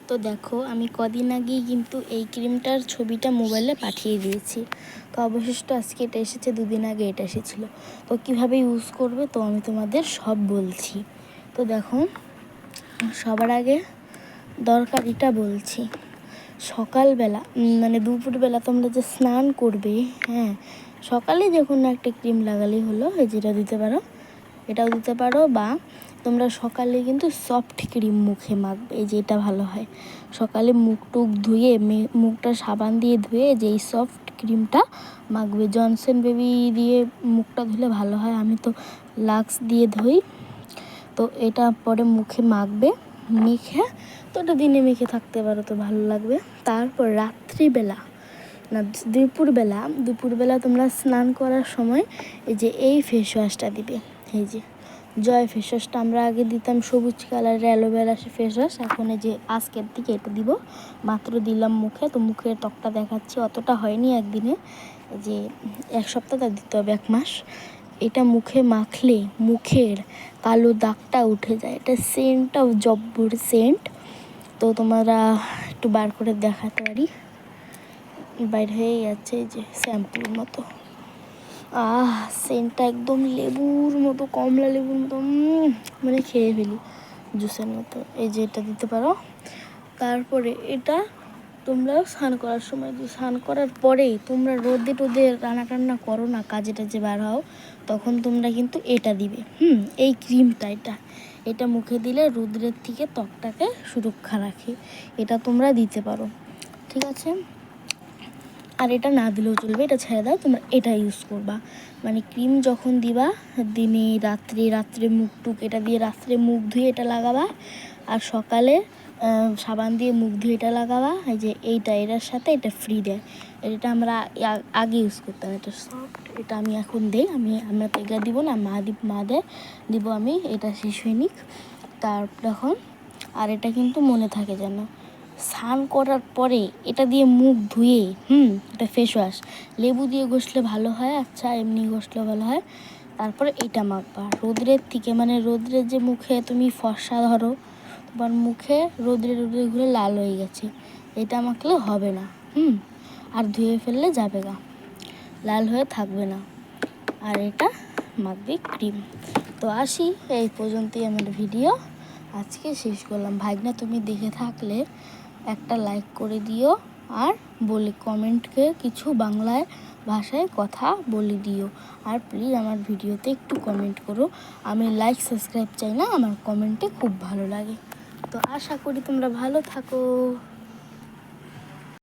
তো দেখো আমি কদিন আগেই কিন্তু এই ক্রিমটার ছবিটা মোবাইলে পাঠিয়ে দিয়েছি। তো অবশিষ্ট আজকে এটা এসেছে, 2 দিন আগে এটা এসেছিলো। তো কীভাবে ইউজ করবে তো আমি তোমাদের সব বলছি। তো দেখো সবার আগে দরকারিটা বলছি। সকালবেলা মানে দুপুরবেলা তোমরা যে স্নান করবে, হ্যাঁ সকালে যে কোনো একটা ক্রিম লাগালেই হলো, এই যেটা দিতে পারো, এটাও দিতে পারো, বা তোমরা সকালে কিন্তু সফট ক্রিম মুখে মাখবে, এই যে এটা ভালো হয়। সকালে মুখ টুক ধুয়ে মুখটা সাবান দিয়ে ধুয়ে যে এই সফট ক্রিমটা মাখবে। জনসন বেবি দিয়ে মুখটা ধুলে ভালো হয়, আমি তো লাক্স দিয়ে ধুই। তো এটা পরে মুখে মাখবে, মেখে তো ওটা দিনে মেখে থাকতে পারো, তো ভালো লাগবে। তারপর রাত্রিবেলা না দুপুরবেলা তোমরা স্নান করার সময় এই যে এই ফেস ওয়াশটা দিবে। এই যে জয় ফেস ওয়াশটা আমরা আগে দিতাম সবুজ কালারের অ্যালোভেরা ফেস ওয়াশ, এখন এই যে আজকের দিকে এটা দিব, মাত্র দিলাম মুখে। তো মুখের ত্বকটা দেখাচ্ছি, অতটা হয়নি একদিনে, যে 1 সপ্তাহ তা দিতে হবে 1 মাস। এটা মুখে মাখলে মুখের কালো দাগটা উঠে যায়। এটা সেন্টটাও জব্বর সেন্ট। তো তোমরা একটু বার করে দেখাতে পারি, বাইর হয়ে যাচ্ছে এই যে শ্যাম্পুর মতো। সেন্টটা একদম লেবুর মতো, কমলা লেবুর মতো, মানে খেয়ে ফেলি জুসের মতো। এই যে এটা দিতে পারো। তারপরে এটা তোমরা স্নান করার সময়, যে স্নান করার পরেই তোমরা রোদে টোদে রান্না টান্না করো না, কাজে টাজে বার হও, তখন তোমরা কিন্তু এটা দিবে। এই ক্রিমটা এটা মুখে দিলে রোদ্রের থেকে ত্বকটাকে সুরক্ষা রাখে। এটা তোমরা দিতে পারো, ঠিক আছে। আর এটা না দিলেও চলবে, এটা ছেড়ে দাও, তোমরা এটা ইউজ করবা। মানে ক্রিম যখন দিবা দিনে রাত্রে মুখ টুক এটা দিয়ে রাত্রে মুখ ধুয়ে এটা লাগাবা, আর সকালে সাবান দিয়ে মুখ ধুয়ে এটা লাগাবা। এই যে এটার সাথে এটা ফ্রি দেয়। এটা আমরা আগে ইউজ করতাম, এটা সফট, এটা আমি এখন দিই। আমরা তো এগুলো দিব না, মা দেয়, দিব আমি, এটা শেষ হয়নি। তারপর এখন আর এটা কিন্তু মনে থাকে যেন স্নান করার পরে এটা দিয়ে মুখ ধুয়ে, এটা ফেস ওয়াশ লেবু দিয়ে ঘষলে ভালো হয়, আচ্ছা এমনি ঘষলেও ভালো হয়। তারপরে এটা মাখবা রোদ্রের থেকে, মানে রোদ্রের যে মুখে তুমি ফর্সা ধরো, তোমার মুখে রোদ্রে ঘুরে লাল হয়ে গেছে, এটা মাখলে হবে না, আর ধুয়ে ফেললে যাবে গা, লাল হয়ে থাকবে না। আর এটা মাখবে ক্রিম। তো আসি, এই পর্যন্তই আমার ভিডিও আজকে শেষ করলাম। ভাগনা তুমি দেখে থাকলে একটা লাইক করে দিও, আর বলে কমেন্টকে কিছু বাংলায় ভাষায় কথা বলে দিও। আর প্লিজ আমার ভিডিওতে একটু কমেন্ট করো, আমি লাইক সাবস্ক্রাইব চাই না, আমার কমেন্টে খুব ভালো লাগে। তো আশা করি তোমরা ভালো থাকো।